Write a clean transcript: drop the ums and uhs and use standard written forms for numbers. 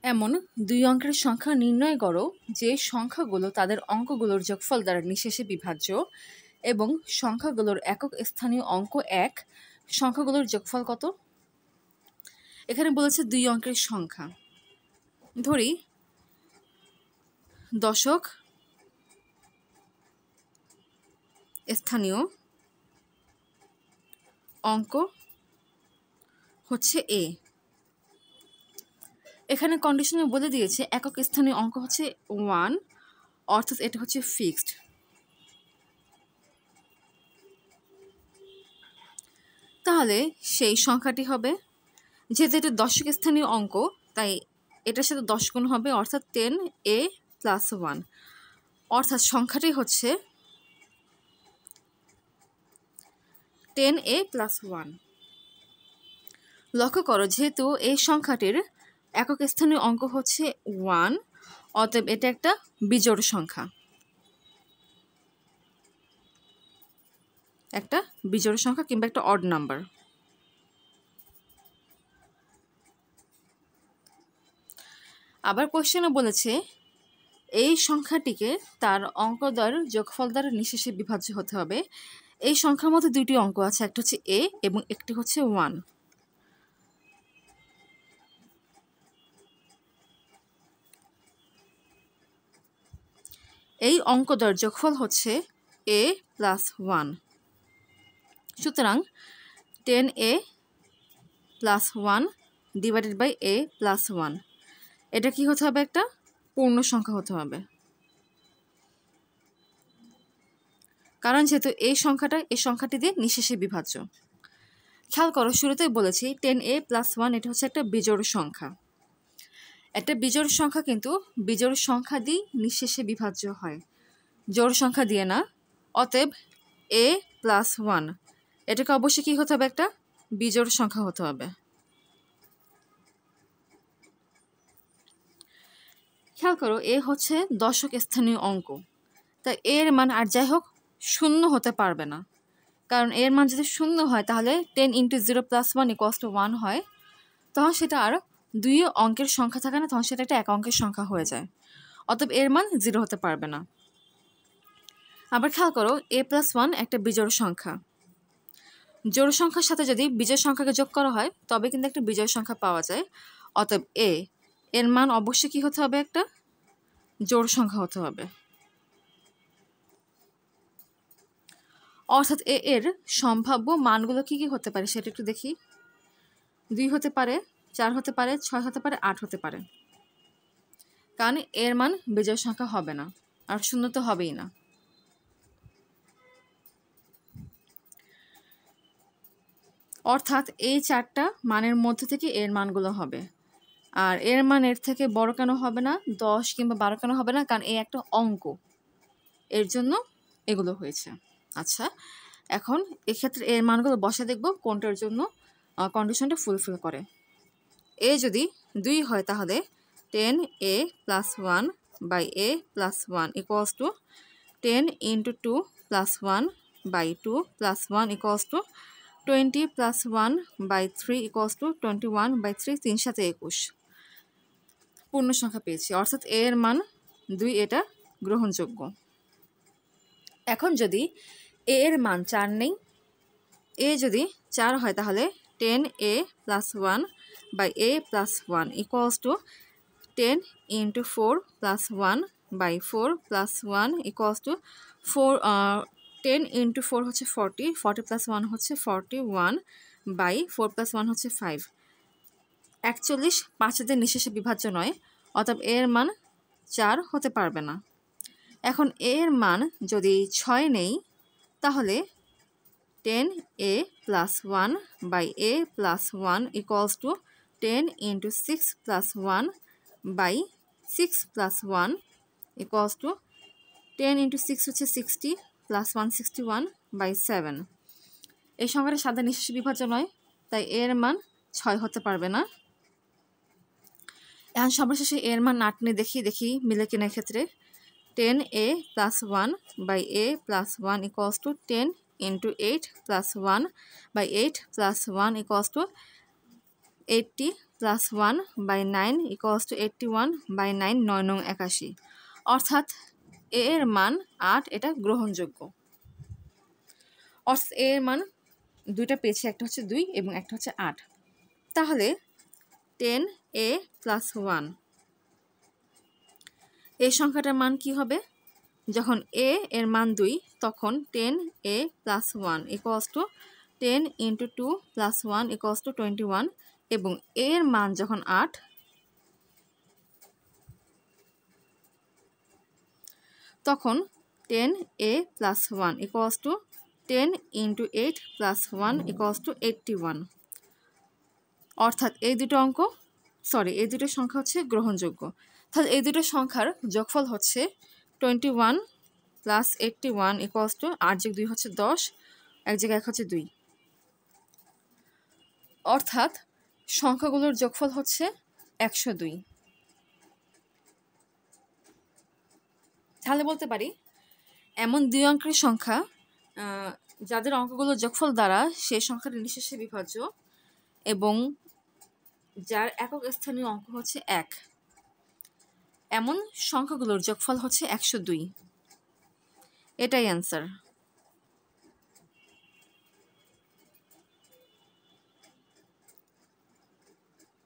এমন দুই অঙ্কের সংখ্যা নির্ণয় করো যে সংখ্যাগুলো তাদের অঙ্কগুলোর যোগফল দ্বারা নিঃশেষে বিভাজ্য এবং সংখ্যাগুলোর একক স্থানীয় অঙ্ক 1। সংখ্যাগুলোর যোগফল কত? এখানে বলেছে দুই অঙ্কের সংখ্যা। ধরি দশক স্থানীয় অঙ্ক হচ্ছে এ। এখানে কন্ডিশনে বলে দিয়েছে একক স্থানীয় অঙ্ক হচ্ছে 1, অর্থাৎ এটা হচ্ছে ফিক্সড। তাহলে সেই সংখ্যাটি হবে, যেহেতু এটা দশক স্থানীয় অঙ্ক তাই এটার সাথে 10 গুণ হবে, অর্থাৎ 10a + 1, অর্থাৎ সংখ্যাটি হচ্ছে 10a + 1। লক্ষ্য করো, যেহেতু এই সংখ্যাটির একক স্থানীয় অঙ্ক হচ্ছে 1, অতএব এটা একটা বিজোড় সংখ্যা। একটা বিজোড় সংখ্যা কিংবা একটা অড নাম্বার। আবার কোশ্চেনে বলেছে এই সংখ্যাটিকে তার অঙ্কদ্বয়ের যোগফল দ্বারা নিঃশেষে বিভাজ্য হতে হবে। এই সংখ্যার মধ্যে দুইটি অঙ্ক আছে, একটা হচ্ছে a এবং একটি হচ্ছে 1। এই অঙ্কদ্বয়ের যোগফল হচ্ছে a + 1। সুতরাং 10a + 1 / a + 1, এটা কি হতে হবে? একটা পূর্ণ সংখ্যা হতে হবে, কারণ যেহেতু এই সংখ্যাটা এই সংখ্যাটি দিয়ে নিঃশেষে বিভাজ্য। খেয়াল করো, শুরুতেই বলেছি 10a + 1 এটা হচ্ছে একটা বিজোড় সংখ্যা। একটা বিজোড় সংখ্যা কিন্তু বিজোড় সংখ্যা দিয়ে নিঃশেষে বিভাজ্য হয়, জোড় সংখ্যা দিয়ে না। অতএব a + 1 এটাকে অবশ্যই কি হতে হবে? একটা বিজোড় সংখ্যা হতে হবে। খেয়াল করো, এ হচ্ছে দশক স্থানীয় অঙ্ক, তাই এর মান আর যাই হোক 0 হতে পারবে না, কারণ এর মান যদি 0 হয় তাহলে 10 × 0 + 1 = 1 হয়, তখন সেটা আর দুই অঙ্কের সংখ্যা থাকে না, তখন সেটা একটা এক অঙ্কের সংখ্যা হয়ে যায়। অতএব এর মান 0 হতে পারবে না। আবার খেয়াল করো, a + 1 একটা বিজোড় সংখ্যা। জোড় সংখ্যার সাথে যদি বিজোড় সংখ্যাকে যোগ করা হয় তবে কিন্তু একটা বিজোড় সংখ্যা পাওয়া যায়। অতএব এর মান অবশ্যই কি হতে হবে? একটা জোড় সংখ্যা হতে হবে। অর্থাৎ এর সম্ভাব্য মানগুলো কি কি হতে পারে সেটা একটু দেখি। 2 হতে পারে, 4 হতে পারে, 6 হতে পারে, 8 হতে পারে, কারণ এর মান বিজোড় সংখ্যা হবে না, আর 0 তো হবেই না। অর্থাৎ এই 4টা মানের মধ্যে থেকে এর মানগুলো হবে। আর এর মান এর থেকে বড় কেন হবে না, 10 কিংবা 12 কেন হবে না? কারণ এই একটা অঙ্ক, এর জন্য এগুলো হয়েছে। আচ্ছা, এখন এক্ষেত্রে এর মানগুলো বসে দেখব কোনটার জন্য কন্ডিশনটা ফুলফিল করে। এ যদি 2 হয় তাহলে 10a + 1 / a + 1 = 10 × 2 + 1 / 2 + 1 = 20 + 1 / 3 = 21/3, 3 × 7 = 21 পূর্ণ সংখ্যা পেয়েছি, অর্থাৎ এর মান 2, এটা গ্রহণযোগ্য। এখন যদি এর মান 4 নেই, এ যদি 4 হয় তাহলে 10a + 1 / a + 1 = 10 × 4 + 1 / 4 + 1 = 10 × 4 হচ্ছে 40, 40 + 1 হচ্ছে 41/4 + 1 হচ্ছে 5। 41 5 দিয়ে নিঃশেষে বিভাজ্য নয়, অতএব এর মান 4 হতে পারবে না। এখন এর মান যদি 6 নেই তাহলে 10a + 1 / a + 1 = 10 × 6 + 1 / 6 + 1 = 10 × 6 হচ্ছে 60 + 1 61/7। এই সংখ্যাটা সাদা নিঃশেষে বিভাজ্য নয়, তাই এর মান 6 হতে পারবে না। এখন সর্বশেষে এর মান 8 নিয়ে দেখি মিলে কিনা ক্ষেত্রে। 10a + 1 / a + 1 = 10 × 8 + 1 / 8 + 1 = 80 plus 1/9 equals to 81/9 9 নং 81, অর্থাৎ এ এর মান 8, এটা গ্রহণযোগ্য। অর্থাৎ এ এর মান দুইটা পেয়েছি, একটা হচ্ছে 2 এবং একটা হচ্ছে 8। তাহলে 10a প্লাস 1 এই সংখ্যাটার মান কি হবে? যখন a এর মান 2 তখন 10a plus 1 equals to 10 into 2 plus 1 equals to 21, এবং a এর মান যখন 8 তখন 10a plus 1 equals to 10 into 8 plus 1 equals to 81, অর্থাৎ এই দুটো সংখ্যা হচ্ছে গ্রহণযোগ্য। তাহলে এই দুটো সংখ্যার যোগফল হচ্ছে 21 প্লাস 81 ইকুয়ালস টু 8 যোগ 2 হচ্ছে 10, এক জায়গায় 1 হচ্ছে 2, অর্থাৎ সংখ্যাগুলোর যোগফল হচ্ছে 102। তাহলে বলতে পারি এমন দুই অঙ্কের সংখ্যা যাদের অঙ্কগুলোর যোগফল দ্বারা সেই সংখ্যার নিঃশেষে বিভাজ্য এবং যার একক স্থানীয় অঙ্ক হচ্ছে 1, এমন সংখ্যাগুলোর যোগফল হচ্ছে 102। এটাই অ্যান্সার।